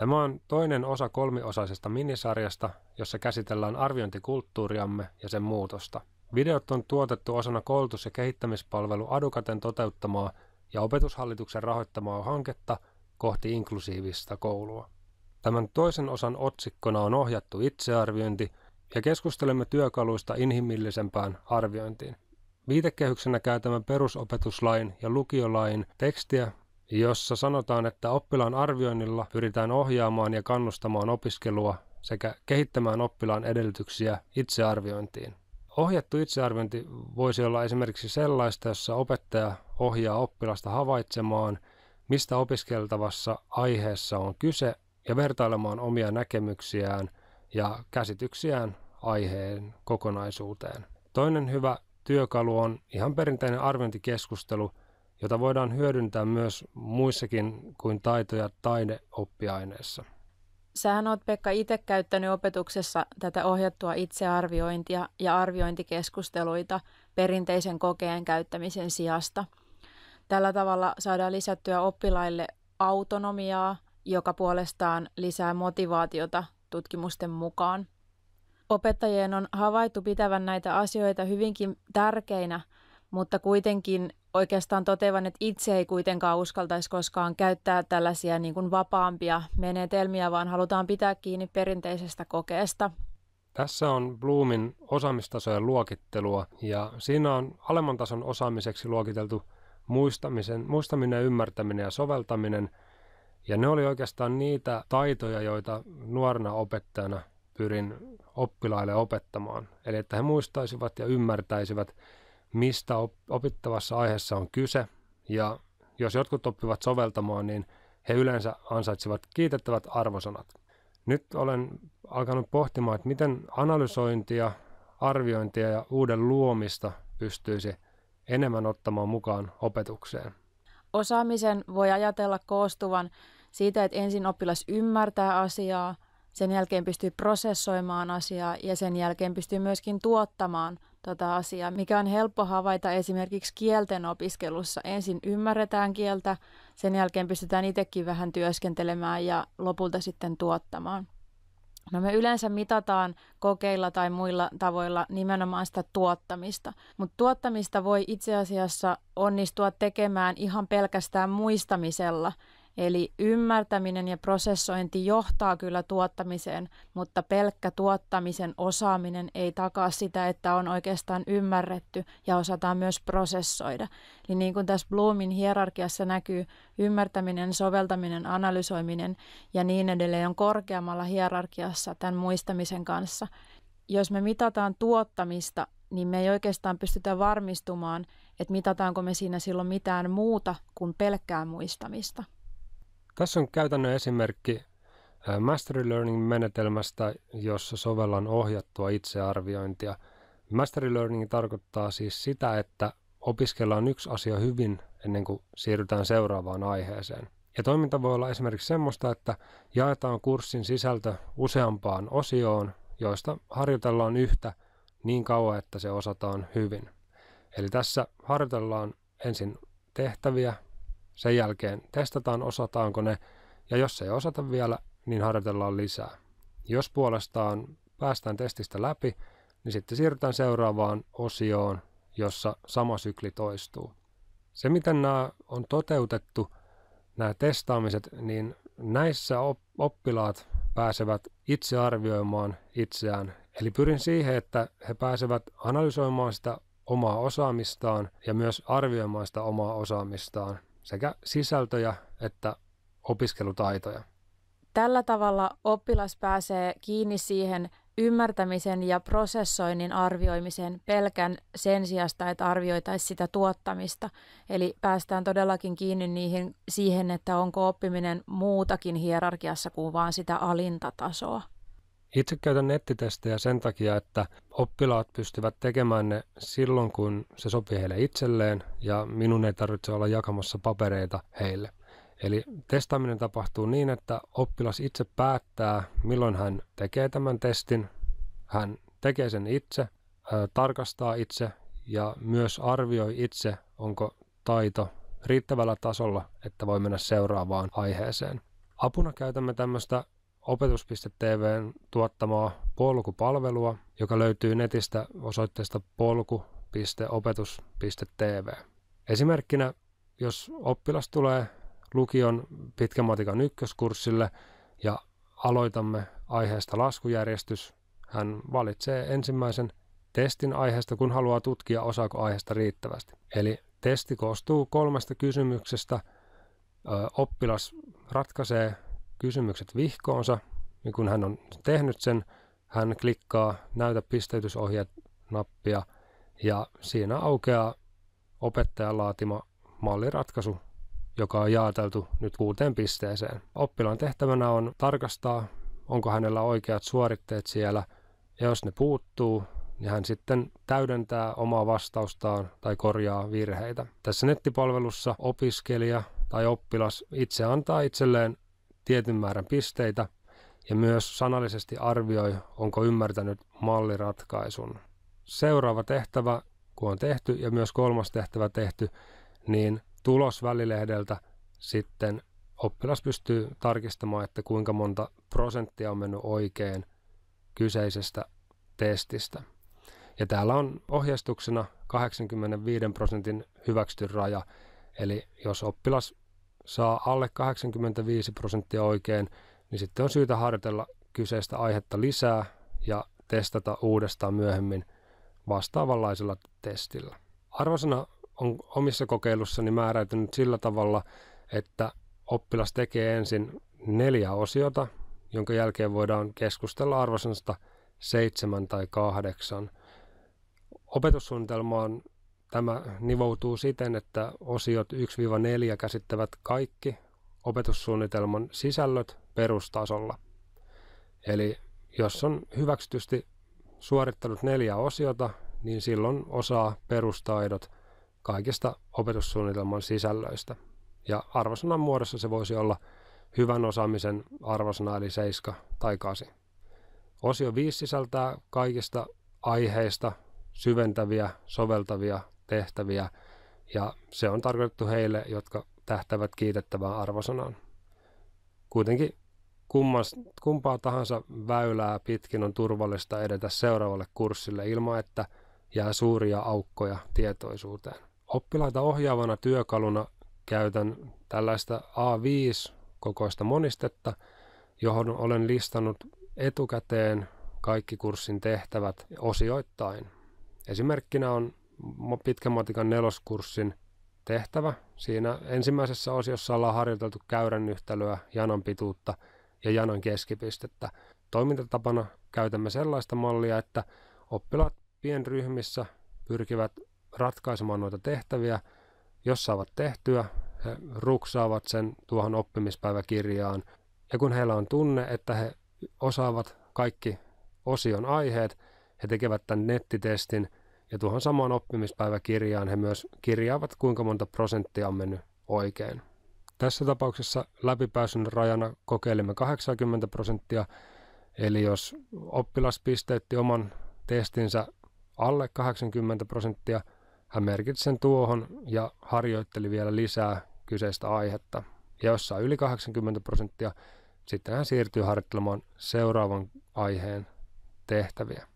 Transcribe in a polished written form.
Tämä on toinen osa kolmiosaisesta minisarjasta, jossa käsitellään arviointikulttuuriamme ja sen muutosta. Videot on tuotettu osana koulutus- ja kehittämispalvelu Adukaten toteuttamaa ja Opetushallituksen rahoittamaa hanketta kohti inklusiivista koulua. Tämän toisen osan otsikkona on ohjattu itsearviointi ja keskustelemme työkaluista inhimillisempään arviointiin. Viitekehyksenä käytämme perusopetuslain ja lukiolain tekstiä, jossa sanotaan, että oppilaan arvioinnilla pyritään ohjaamaan ja kannustamaan opiskelua sekä kehittämään oppilaan edellytyksiä itsearviointiin. Ohjattu itsearviointi voisi olla esimerkiksi sellaista, jossa opettaja ohjaa oppilasta havaitsemaan, mistä opiskeltavassa aiheessa on kyse ja vertailemaan omia näkemyksiään ja käsityksiään aiheen kokonaisuuteen. Toinen hyvä työkalu on ihan perinteinen arviointikeskustelu, jota voidaan hyödyntää myös muissakin kuin taito- ja taideoppiaineissa. Sähän oot, Pekka, itse käyttänyt opetuksessa tätä ohjattua itsearviointia ja arviointikeskusteluita perinteisen kokeen käyttämisen sijasta. Tällä tavalla saadaan lisättyä oppilaille autonomiaa, joka puolestaan lisää motivaatiota tutkimusten mukaan. Opettajien on havaittu pitävän näitä asioita hyvinkin tärkeinä, mutta kuitenkin oikeastaan toteavan, että itse ei kuitenkaan uskaltaisi koskaan käyttää tällaisia niin kuin vapaampia menetelmiä, vaan halutaan pitää kiinni perinteisestä kokeesta. Tässä on Bloomin osaamistasojen luokittelua ja siinä on alemman tason osaamiseksi luokiteltu muistaminen, ymmärtäminen ja soveltaminen. Ja ne oli oikeastaan niitä taitoja, joita nuorena opettajana pyrin oppilaille opettamaan. Eli että he muistaisivat ja ymmärtäisivät, mistä opittavassa aiheessa on kyse. Ja jos jotkut oppivat soveltamaan, niin he yleensä ansaitsivat kiitettävät arvosanat. Nyt olen alkanut pohtimaan, että miten analysointia, arviointia ja uuden luomista pystyisi enemmän ottamaan mukaan opetukseen. Osaamisen voi ajatella koostuvan siitä, että ensin oppilas ymmärtää asiaa, sen jälkeen pystyy prosessoimaan asiaa ja sen jälkeen pystyy myöskin tuottamaan tuota asiaa, mikä on helppo havaita esimerkiksi kielten opiskelussa. Ensin ymmärretään kieltä, sen jälkeen pystytään itsekin vähän työskentelemään ja lopulta sitten tuottamaan. No me yleensä mitataan kokeilla tai muilla tavoilla nimenomaan sitä tuottamista, mutta tuottamista voi itse asiassa onnistua tekemään ihan pelkästään muistamisella. Eli ymmärtäminen ja prosessointi johtaa kyllä tuottamiseen, mutta pelkkä tuottamisen osaaminen ei takaa sitä, että on oikeastaan ymmärretty ja osataan myös prosessoida. Eli niin kuin tässä Bloomin hierarkiassa näkyy, ymmärtäminen, soveltaminen, analysoiminen ja niin edelleen on korkeammalla hierarkiassa tämän muistamisen kanssa. Jos me mitataan tuottamista, niin me ei oikeastaan pystytä varmistumaan, että mitataanko me siinä silloin mitään muuta kuin pelkkää muistamista. Tässä on käytännön esimerkki Mastery Learning-menetelmästä, jossa sovellan ohjattua itsearviointia. Mastery Learning tarkoittaa siis sitä, että opiskellaan yksi asia hyvin ennen kuin siirrytään seuraavaan aiheeseen. Ja toiminta voi olla esimerkiksi semmoista, että jaetaan kurssin sisältö useampaan osioon, joista harjoitellaan yhtä niin kauan, että se osataan hyvin. Eli tässä harjoitellaan ensin tehtäviä, sen jälkeen testataan, osataanko ne, ja jos ei osata vielä, niin harjoitellaan lisää. Jos puolestaan päästään testistä läpi, niin sitten siirrytään seuraavaan osioon, jossa sama sykli toistuu. Se, miten nämä on toteutettu, nämä testaamiset, niin näissä oppilaat pääsevät itse arvioimaan itseään. Eli pyrin siihen, että he pääsevät analysoimaan sitä omaa osaamistaan ja myös arvioimaan sitä omaa osaamistaan, sekä sisältöjä että opiskelutaitoja. Tällä tavalla oppilas pääsee kiinni siihen ymmärtämisen ja prosessoinnin arvioimiseen pelkän sen sijasta, että arvioitaisiin sitä tuottamista. Eli päästään todellakin kiinni siihen, että onko oppiminen muutakin hierarkiassa kuin vaan sitä alinta tasoa. Itse käytän nettitestejä sen takia, että oppilaat pystyvät tekemään ne silloin, kun se sopii heille itselleen ja minun ei tarvitse olla jakamassa papereita heille. Eli testaaminen tapahtuu niin, että oppilas itse päättää, milloin hän tekee tämän testin. Hän tekee sen itse, tarkastaa itse ja myös arvioi itse, onko taito riittävällä tasolla, että voi mennä seuraavaan aiheeseen. Apuna käytämme tämmöistä opetus.tv:n tuottamaa polkupalvelua, joka löytyy netistä osoitteesta polku.opetus.tv. Esimerkkinä, jos oppilas tulee lukion pitkän matikan ykköskurssille ja aloitamme aiheesta laskujärjestys, hän valitsee ensimmäisen testin aiheesta, kun haluaa tutkia, osaako aiheesta riittävästi. Eli testi koostuu 3 kysymyksestä. Oppilas ratkaisee kysymykset vihkoonsa, ja kun hän on tehnyt sen, hän klikkaa näytä pisteytysohjeet-nappia ja siinä aukeaa opettajan laatima malliratkaisu, joka on jaoteltu nyt 6 pisteeseen. Oppilaan tehtävänä on tarkastaa, onko hänellä oikeat suoritteet siellä, ja jos ne puuttuu, niin hän sitten täydentää omaa vastaustaan tai korjaa virheitä. Tässä nettipalvelussa opiskelija tai oppilas itse antaa itselleen tietyn määrän pisteitä ja myös sanallisesti arvioi, onko ymmärtänyt malliratkaisun. Seuraava tehtävä, kun on tehty ja myös 3. tehtävä tehty, niin tulosvälilehdeltä sitten oppilas pystyy tarkistamaan, että kuinka monta prosenttia on mennyt oikein kyseisestä testistä. Ja täällä on ohjeistuksena 85% hyväksytyn raja, eli jos oppilas saa alle 85% oikein, niin sitten on syytä harjoitella kyseistä aihetta lisää ja testata uudestaan myöhemmin vastaavanlaisella testillä. Arvosana on omissa kokeilussani määräytynyt sillä tavalla, että oppilas tekee ensin 4 osiota, jonka jälkeen voidaan keskustella arvosanasta 7 tai 8. Opetussuunnitelmaan tämä nivoutuu siten, että osiot 1-4 käsittävät kaikki opetussuunnitelman sisällöt perustasolla. Eli jos on hyväksytysti suorittanut 4 osiota, niin silloin osaa perustaidot kaikista opetussuunnitelman sisällöistä. Ja arvosanan muodossa se voisi olla hyvän osaamisen arvosana eli 7 tai 8. Osio 5 sisältää kaikista aiheista syventäviä, soveltavia tehtäviä, ja se on tarkoitettu heille, jotka tähtävät kiitettävään arvosanaan. Kuitenkin kumpaa tahansa väylää pitkin on turvallista edetä seuraavalle kurssille ilman, että jää suuria aukkoja tietoisuuteen. Oppilaita ohjaavana työkaluna käytän tällaista A5-kokoista monistetta, johon olen listannut etukäteen kaikki kurssin tehtävät osioittain. Esimerkkinä on pitkän matikan 4. kurssin tehtävä. Siinä ensimmäisessä osiossa ollaan harjoiteltu käyrän yhtälöä, janan pituutta ja janan keskipistettä. Toimintatapana käytämme sellaista mallia, että oppilaat pienryhmissä pyrkivät ratkaisemaan noita tehtäviä. Jos saavat tehtyä, he ruksaavat sen tuohon oppimispäiväkirjaan. Ja kun heillä on tunne, että he osaavat kaikki osion aiheet, he tekevät tämän nettitestin ja tuohon samaan oppimispäiväkirjaan he myös kirjaavat, kuinka monta prosenttia on mennyt oikein. Tässä tapauksessa läpipääsyn rajana kokeilimme 80%, eli jos oppilas pisteytti oman testinsä alle 80%, hän merkitsi sen tuohon ja harjoitteli vielä lisää kyseistä aihetta. Ja jos saa yli 80%, sitten hän siirtyy harjoittelemaan seuraavan aiheen tehtäviä.